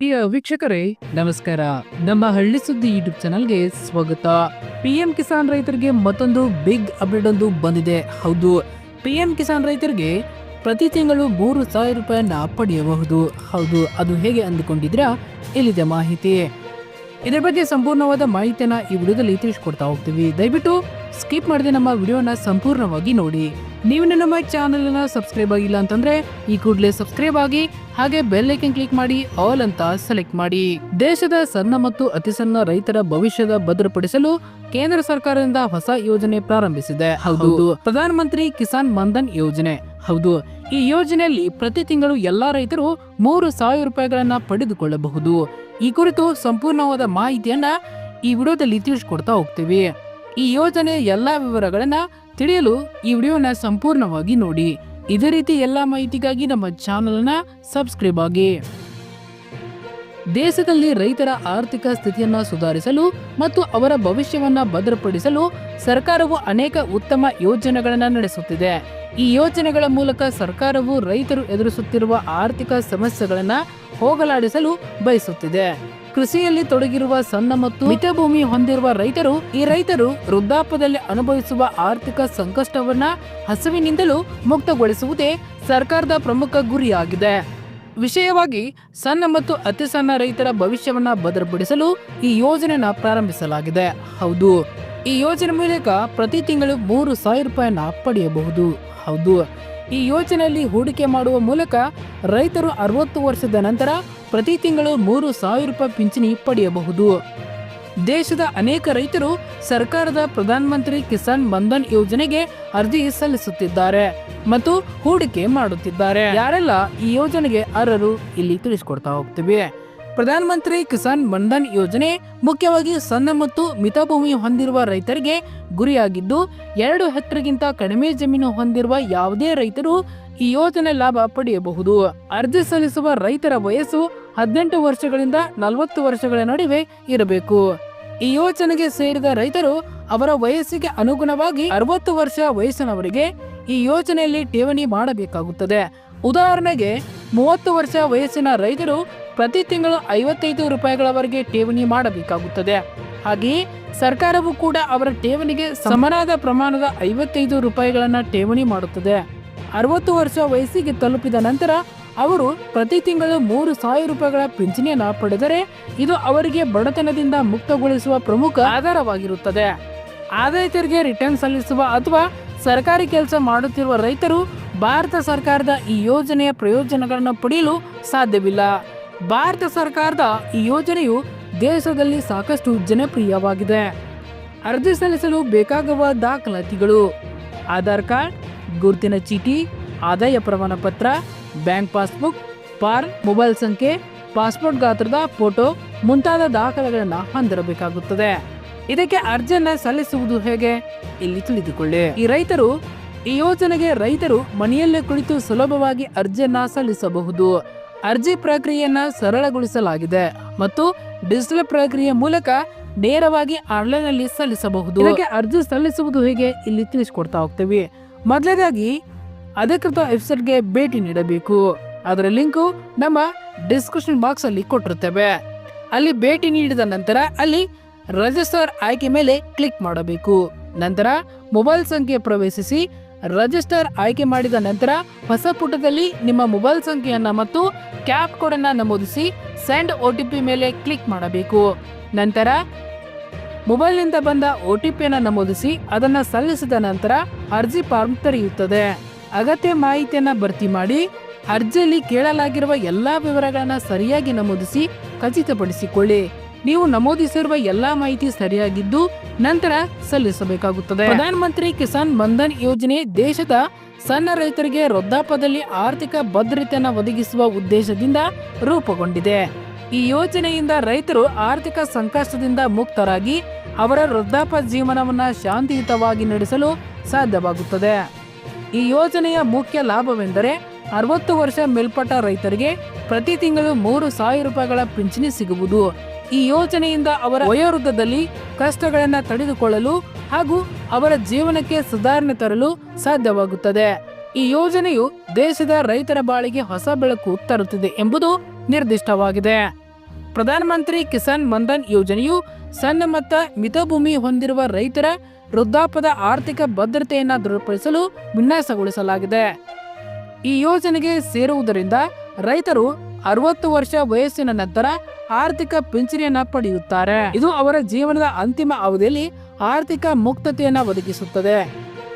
ಪ್ರಿಯ ವೀಕ್ಷಕರೇ ನಮಸ್ಕಾರ. ನಮ್ಮ ಹಳ್ಳಿ ಸುದ್ದಿ ಯೂಟ್ಯೂಬ್ ಚಾನಲ್ಗೆ ಸ್ವಾಗತ. ಪಿಎಂ ಕಿಸಾನ್ ರೈತರಿಗೆ ಮತ್ತೊಂದು ಬಿಗ್ ಅಪ್ಡೇಟ್ ಒಂದು ಬಂದಿದೆ. ಹೌದು, ಪಿಎಂ ಕಿಸಾನ್ ರೈತರಿಗೆ ಪ್ರತಿ ತಿಂಗಳು 3,000 ರೂಪಾಯಿಯನ್ನ ಪಡೆಯಬಹುದು. ಹೌದು, ಅದು ಹೇಗೆ ಅಂದುಕೊಂಡಿದ್ರಾ? ಇಲ್ಲಿದೆ ಮಾಹಿತಿ. ಇದರ ಬಗ್ಗೆ ಸಂಪೂರ್ಣವಾದ ಮಾಹಿತಿಯನ್ನ ಈ ವಿಡಿಯೋದಲ್ಲಿ ತಿಳಿಸ್ಕೊಡ್ತಾ ಹೋಗ್ತೀವಿ. ದಯವಿಟ್ಟು ಸ್ಕಿಪ್ ಮಾಡದೆ ನಮ್ಮ ವಿಡಿಯೋನ ಸಂಪೂರ್ಣವಾಗಿ ನೋಡಿ. ನೀವು ನಮ್ಮ ಚಾನೆಲ್ ಅನ್ನ ಸಬ್ಸ್ಕ್ರೈಬ್ ಆಗಿಲ್ಲ ಅಂತಂದ್ರೆ ಈ ಕೂಡಲೇ ಸಬ್ಸ್ಕ್ರೈಬ್ ಆಗಿ, ಹಾಗೆ ಬೆಲ್ ಐಕನ್ ಕ್ಲಿಕ್ ಮಾಡಿ ಆಲ್ ಅಂತ ಸೆಲೆಕ್ಟ್ ಮಾಡಿ. ದೇಶದ ಸಣ್ಣ ಮತ್ತು ಅತಿ ಸಣ್ಣ ರೈತರ ಭವಿಷ್ಯದ ಭದ್ರಪಡಿಸಲು ಕೇಂದ್ರ ಸರ್ಕಾರದಿಂದ ಹೊಸ ಯೋಜನೆ ಪ್ರಾರಂಭಿಸಿದೆ. ಹೌದು, ಪ್ರಧಾನ ಮಂತ್ರಿ ಕಿಸಾನ್ ಮನ್ಧನ್ ಯೋಜನೆ. ಹೌದು, ಈ ಯೋಜನೆಯಲ್ಲಿ ಪ್ರತಿ ತಿಂಗಳು ಎಲ್ಲಾ ರೈತರು 3,000 ರೂಪಾಯಿಗಳನ್ನ ಪಡೆದುಕೊಳ್ಳಬಹುದು. ಈ ಕುರಿತು ಸಂಪೂರ್ಣವಾದ ಮಾಹಿತಿಯನ್ನ ಈ ವಿಡಿಯೋದಲ್ಲಿ ತಿಳಿಸ್ಕೊಡ್ತಾ ಹೋಗ್ತೀವಿ. ಈ ಯೋಜನೆ ಎಲ್ಲಾ ವಿವರಗಳನ್ನ ತಿಳಿಯಲು ಈ ವಿಡಿಯೋನ ಸಂಪೂರ್ಣವಾಗಿ ನೋಡಿ. ಇದೇ ರೀತಿ ಎಲ್ಲಾ ಮಾಹಿತಿಗಾಗಿ ನಮ್ಮ ಚಾನೆಲ್ ಅನ್ನ ಸಬ್ಸ್ಕ್ರೈಬ್ ಆಗಿ. ದೇಶದಲ್ಲಿ ರೈತರ ಆರ್ಥಿಕ ಸ್ಥಿತಿಯನ್ನ ಸುಧಾರಿಸಲು ಮತ್ತು ಅವರ ಭವಿಷ್ಯವನ್ನ ಭದ್ರಪಡಿಸಲು ಸರ್ಕಾರವು ಅನೇಕ ಉತ್ತಮ ಯೋಜನೆಗಳನ್ನ ನಡೆಸುತ್ತಿದೆ. ಈ ಯೋಜನೆಗಳ ಮೂಲಕ ಸರ್ಕಾರವು ರೈತರು ಎದುರಿಸುತ್ತಿರುವ ಆರ್ಥಿಕ ಸಮಸ್ಯೆಗಳನ್ನ ಹೋಗಲಾಡಿಸಲು ಬಯಸುತ್ತಿದೆ. ಕೃಷಿಯಲ್ಲಿ ತೊಡಗಿರುವ ಸಣ್ಣ ಮತ್ತು ಮಿತ ಭೂಮಿ ಹೊಂದಿರುವ ರೈತರು ವೃದ್ಧಾಪ್ಯದಲ್ಲಿ ಅನುಭವಿಸುವ ಆರ್ಥಿಕ ಸಂಕಷ್ಟವನ್ನ ಹಸಿವಿನಿಂದಲೂ ಮುಕ್ತಗೊಳಿಸುವುದೇ ಸರ್ಕಾರದ ಪ್ರಮುಖ ಗುರಿಯಾಗಿದೆ. ವಿಷಯವಾಗಿ ಸಣ್ಣ ಮತ್ತು ಅತಿ ಸಣ್ಣ ರೈತರ ಭವಿಷ್ಯವನ್ನ ಭದ್ರಪಡಿಸಲು ಈ ಯೋಜನೆಯನ್ನ ಪ್ರಾರಂಭಿಸಲಾಗಿದೆ. ಹೌದು, ಈ ಯೋಜನೆ ಮೂಲಕ ಪ್ರತಿ ತಿಂಗಳು 3,000 ರೂಪಾಯಿಯನ್ನ ಪಡೆಯಬಹುದು. ಹೌದು, ಈ ಯೋಜನೆಯಲ್ಲಿ ಹೂಡಿಕೆ ಮಾಡುವ ಮೂಲಕ ರೈತರು 60 ವರ್ಷದ ನಂತರ ಪ್ರತಿ ತಿಂಗಳು 3,000 ರೂಪಾಯಿ ಪಿಂಚಣಿ ಪಡೆಯಬಹುದು. ದೇಶದ ಅನೇಕ ರೈತರು ಸರ್ಕಾರದ ಪ್ರಧಾನ ಮಂತ್ರಿ ಕಿಸಾನ್ ಮನ್ಧನ್ ಯೋಜನೆಗೆ ಅರ್ಜಿ ಸಲ್ಲಿಸುತ್ತಿದ್ದಾರೆ ಮತ್ತು ಹೂಡಿಕೆ ಮಾಡುತ್ತಿದ್ದಾರೆ. ಯಾರೆಲ್ಲ ಈ ಯೋಜನೆಗೆ ಅರ್ಹರು ಇಲ್ಲಿ ತಿಳಿಸ್ಕೊಡ್ತಾ ಹೋಗ್ತೀವಿ. ಪ್ರಧಾನ ಮಂತ್ರಿ ಕಿಸಾನ್ ಮನ್ಧನ್ ಯೋಜನೆ ಮುಖ್ಯವಾಗಿ ಸಣ್ಣ ಮತ್ತು ಮಿತ ಭೂಮಿ ಹೊಂದಿರುವ ರೈತರಿಗೆ ಗುರಿಯಾಗಿದ್ದು, 2 ಹೆಕ್ಟರ್ಗಿಂತ ಕಡಿಮೆ ಜಮೀನು ಹೊಂದಿರುವ ಯಾವುದೇ ರೈತರು ಈ ಯೋಜನೆ ಲಾಭ ಪಡೆಯಬಹುದು. ಅರ್ಜಿ ಸಲ್ಲಿಸುವ ರೈತರ ವಯಸ್ಸು 18 ವರ್ಷಗಳಿಂದ 40 ವರ್ಷಗಳ ನಡುವೆ ಇರಬೇಕು. ಈ ಯೋಜನೆಗೆ ಸೇರಿದ ರೈತರು ಅವರ ವಯಸ್ಸಿಗೆ ಅನುಗುಣವಾಗಿ 60 ವರ್ಷ ವಯಸ್ಸಿನವರಿಗೆ ಈ ಯೋಜನೆಯಲ್ಲಿ ಠೇವಣಿ ಮಾಡಬೇಕಾಗುತ್ತದೆ. ಉದಾಹರಣೆಗೆ 30 ವರ್ಷ ವಯಸ್ಸಿನ ರೈತರು ಪ್ರತಿ ತಿಂಗಳು 55 ರೂಪಾಯಿಗಳವರೆಗೆ ಠೇವಣಿ ಮಾಡಬೇಕಾಗುತ್ತದೆ. ಹಾಗೆಯೇ ಸರ್ಕಾರವು ಕೂಡ ಅವರ ಠೇವಣಿಗೆ ಸಮನಾದ ಪ್ರಮಾಣದ 55 ರೂಪಾಯಿಗಳನ್ನ ಠೇವಣಿ ಮಾಡುತ್ತದೆ. 60 ವರ್ಷ ವಯಸ್ಸಿಗೆ ತಲುಪಿದ ನಂತರ ಅವರು ಪ್ರತಿ ತಿಂಗಳು 3,000 ರೂಪಾಯಿಗಳ ಪಿಂಚಣಿಯನ್ನ ಪಡೆದರೆ ಇದು ಅವರಿಗೆ ಬಡತನದಿಂದ ಮುಕ್ತಗೊಳಿಸುವ ಪ್ರಮುಖ ಆಧಾರವಾಗಿರುತ್ತದೆ. ಆದಾಯ ತೆರಿಗೆ ರಿಟರ್ನ್ ಸಲ್ಲಿಸುವ ಅಥವಾ ಸರ್ಕಾರಿ ಕೆಲಸ ಮಾಡುತ್ತಿರುವ ರೈತರು ಭಾರತ ಸರ್ಕಾರದ ಈ ಯೋಜನೆಯ ಪ್ರಯೋಜನಗಳನ್ನು ಪಡೆಯಲು ಸಾಧ್ಯವಿಲ್ಲ. ಭಾರತ ಸರ್ಕಾರದ ಈ ಯೋಜನೆಯು ದೇಶದಲ್ಲಿ ಸಾಕಷ್ಟು ಜನಪ್ರಿಯವಾಗಿದೆ. ಅರ್ಜಿ ಸಲ್ಲಿಸಲು ಬೇಕಾಗುವ ದಾಖಲಾತಿಗಳು: ಆಧಾರ್ ಕಾರ್ಡ್, ಗುರುತಿನ ಚೀಟಿ, ಆದಾಯ ಪ್ರಮಾಣ ಪತ್ರ, ಬ್ಯಾಂಕ್ ಪಾಸ್ಬುಕ್, ಫಾರ್ಮ್, ಮೊಬೈಲ್ ಸಂಖ್ಯೆ, ಪಾಸ್ಪೋರ್ಟ್ ಗಾತ್ರದ ಫೋಟೋ ಮುಂತಾದ ದಾಖಲೆಗಳನ್ನು ಹೊಂದಿರಬೇಕಾಗುತ್ತದೆ. ಇದಕ್ಕೆ ಅರ್ಜಿಯನ್ನ ಸಲ್ಲಿಸುವುದು ಹೇಗೆ ಇಲ್ಲಿ ತಿಳಿದುಕೊಳ್ಳಿ. ಈ ಯೋಜನೆಗೆ ರೈತರು ಮನೆಯಲ್ಲೇ ಕುಳಿತು ಸುಲಭವಾಗಿ ಅರ್ಜಿಯನ್ನ ಸಲ್ಲಿಸಬಹುದು. ಅರ್ಜಿ ಪ್ರಕ್ರಿಯೆಯನ್ನ ಸರಳಗೊಳಿಸಲಾಗಿದೆ ಮತ್ತು ಡಿಜಿಟಲ್ ಪ್ರಕ್ರಿಯೆ ಮೂಲಕ ನೇರವಾಗಿ ಆನ್ಲೈನ್ ನಲ್ಲಿ ಸಲ್ಲಿಸಬಹುದು. ಇದಕ್ಕೆ ಅರ್ಜಿ ಸಲ್ಲಿಸುವುದು ಹೇಗೆ ಇಲ್ಲಿ ತಿಳಿಸ್ಕೊಡ್ತಾ ಹೋಗ್ತೀವಿ. ಮೊದಲನೇದಾಗಿ ಅಧಿಕೃತ ವೆಬ್ಸೈಟ್ಗೆ ಭೇಟಿ ನೀಡಬೇಕು. ಅದರ ಲಿಂಕು ನಮ್ಮ ಡಿಸ್ಕ್ರಿಪ್ಷನ್ ಬಾಕ್ಸ್ ಅಲ್ಲಿ ಕೊಟ್ಟಿರುತ್ತೇವೆ. ಅಲ್ಲಿ ಭೇಟಿ ನೀಡಿದ ನಂತರ ಅಲ್ಲಿ ರಿಜಿಸ್ಟರ್ ಆಯ್ಕೆ ಮೇಲೆ ಕ್ಲಿಕ್ ಮಾಡಬೇಕು. ನಂತರ ಮೊಬೈಲ್ ಸಂಖ್ಯೆ ಪ್ರವೇಶಿಸಿ ರಿಜಿಸ್ಟರ್ ಆಯ್ಕೆ ಮಾಡಿದ ನಂತರ ಹೊಸ ಪುಟದಲ್ಲಿ ನಿಮ್ಮ ಮೊಬೈಲ್ ಸಂಖ್ಯೆಯನ್ನ ಮತ್ತು ಕ್ಯಾಪ್ ಕೋಡ್ ಅನ್ನ ನಮೂದಿಸಿ ಸೆಂಡ್ OTP ಮೇಲೆ ಕ್ಲಿಕ್ ಮಾಡಬೇಕು. ನಂತರ ಮೊಬೈಲ್ನಿಂದ ಬಂದ OTP ಅನ್ನ ನಮೂದಿಸಿ ಅದನ್ನ ಸಲ್ಲಿಸಿದ ನಂತರ ಅರ್ಜಿ ಫಾರ್ಮ್ ತೆರೆಯುತ್ತದೆ. ಅಗತ್ಯ ಮಾಹಿತಿಯನ್ನ ಭರ್ತಿ ಮಾಡಿ ಅರ್ಜಿಯಲ್ಲಿ ಕೇಳಲಾಗಿರುವ ಎಲ್ಲಾ ವಿವರಗಳನ್ನ ಸರಿಯಾಗಿ ನಮೂದಿಸಿ ಖಚಿತಪಡಿಸಿಕೊಳ್ಳಿ. ನೀವು ನಮೂದಿಸಿರುವ ಎಲ್ಲಾ ಮಾಹಿತಿ ಸರಿಯಾಗಿದ್ದು ನಂತರ ಸಲ್ಲಿಸಬೇಕಾಗುತ್ತದೆ. ಪ್ರಧಾನ ಮಂತ್ರಿ ಕಿಸಾನ್ ಮನ್ಧನ್ ಯೋಜನೆ ದೇಶದ ಸಣ್ಣ ರೈತರಿಗೆ ವೃದ್ಧಾಪ್ಯದಲ್ಲಿ ಆರ್ಥಿಕ ಭದ್ರತೆಯನ್ನು ಒದಗಿಸುವ ಉದ್ದೇಶದಿಂದ ರೂಪುಗೊಂಡಿದೆ. ಈ ಯೋಜನೆಯಿಂದ ರೈತರು ಆರ್ಥಿಕ ಸಂಕಷ್ಟದಿಂದ ಮುಕ್ತರಾಗಿ ಅವರ ವೃದ್ಧಾಪ್ಯ ಜೀವನವನ್ನ ಶಾಂತಿಯುತವಾಗಿ ನಡೆಸಲು ಸಾಧ್ಯವಾಗುತ್ತದೆ. ಈ ಯೋಜನೆಯ ಮುಖ್ಯ ಲಾಭವೆಂದರೆ 60 ವರ್ಷ ಮೇಲ್ಪಟ್ಟ ರೈತರಿಗೆ ಪ್ರತಿ ತಿಂಗಳು 3,000 ರೂಪಾಯಿಗಳ ಪಿಂಚಣಿ ಸಿಗುವುದು. ಈ ಯೋಜನೆಯಿಂದ ಅವರ ವಯೋವೃದ್ಧದಲ್ಲಿ ಕಷ್ಟಗಳನ್ನು ತಡೆದುಕೊಳ್ಳಲು ಹಾಗೂ ಅವರ ಜೀವನಕ್ಕೆ ಸುಧಾರಣೆ ತರಲು ಸಾಧ್ಯವಾಗುತ್ತದೆ. ಈ ಯೋಜನೆಯು ದೇಶದ ರೈತರ ಬಾಳಿಗೆ ಹೊಸ ಬೆಳಕು ತರುತ್ತಿದೆ ಎಂಬುದು ನಿರ್ದಿಷ್ಟವಾಗಿದೆ. ಪ್ರಧಾನಮಂತ್ರಿ ಕಿಸಾನ್ ಮನ್ಧನ್ ಯೋಜನೆಯು ಸಣ್ಣ ಮತ್ತು ಮಿತ ಭೂಮಿ ಹೊಂದಿರುವ ರೈತರ ವೃದ್ಧಾಪ್ಯದ ಆರ್ಥಿಕ ಭದ್ರತೆಯನ್ನು ದೃಢಪಡಿಸಲು ವಿನ್ಯಾಸಗೊಳಿಸಲಾಗಿದೆ. ಈ ಯೋಜನೆಗೆ ಸೇರುವುದರಿಂದ ರೈತರು 60 ವರ್ಷ ವಯಸ್ಸಿನ ನಂತರ ಆರ್ಥಿಕ ಪಿಂಚಣಿಯನ್ನ ಪಡೆಯುತ್ತಾರೆ. ಇದು ಅವರ ಜೀವನದ ಅಂತಿಮ ಅವಧಿಯಲ್ಲಿ ಆರ್ಥಿಕ ಮುಕ್ತತೆಯನ್ನ ಒದಗಿಸುತ್ತದೆ.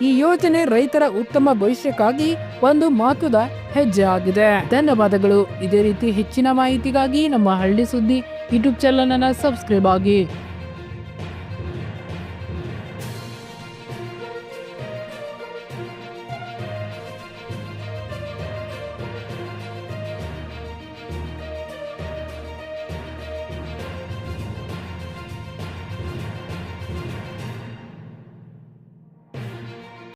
ಈ ಯೋಜನೆ ರೈತರ ಉತ್ತಮ ಭವಿಷ್ಯಕ್ಕಾಗಿ ಒಂದು ಮಹತ್ವದ ಹೆಜ್ಜೆ ಆಗಿದೆ. ಧನ್ಯವಾದಗಳು. ಇದೇ ರೀತಿ ಹೆಚ್ಚಿನ ಮಾಹಿತಿಗಾಗಿ ನಮ್ಮ ಹಳ್ಳಿ ಸುದ್ದಿ ಯೂಟ್ಯೂಬ್ ಚಾನಲ್ ಅನ್ನು ಸಬ್ಸ್ಕ್ರೈಬ್ ಆಗಿ.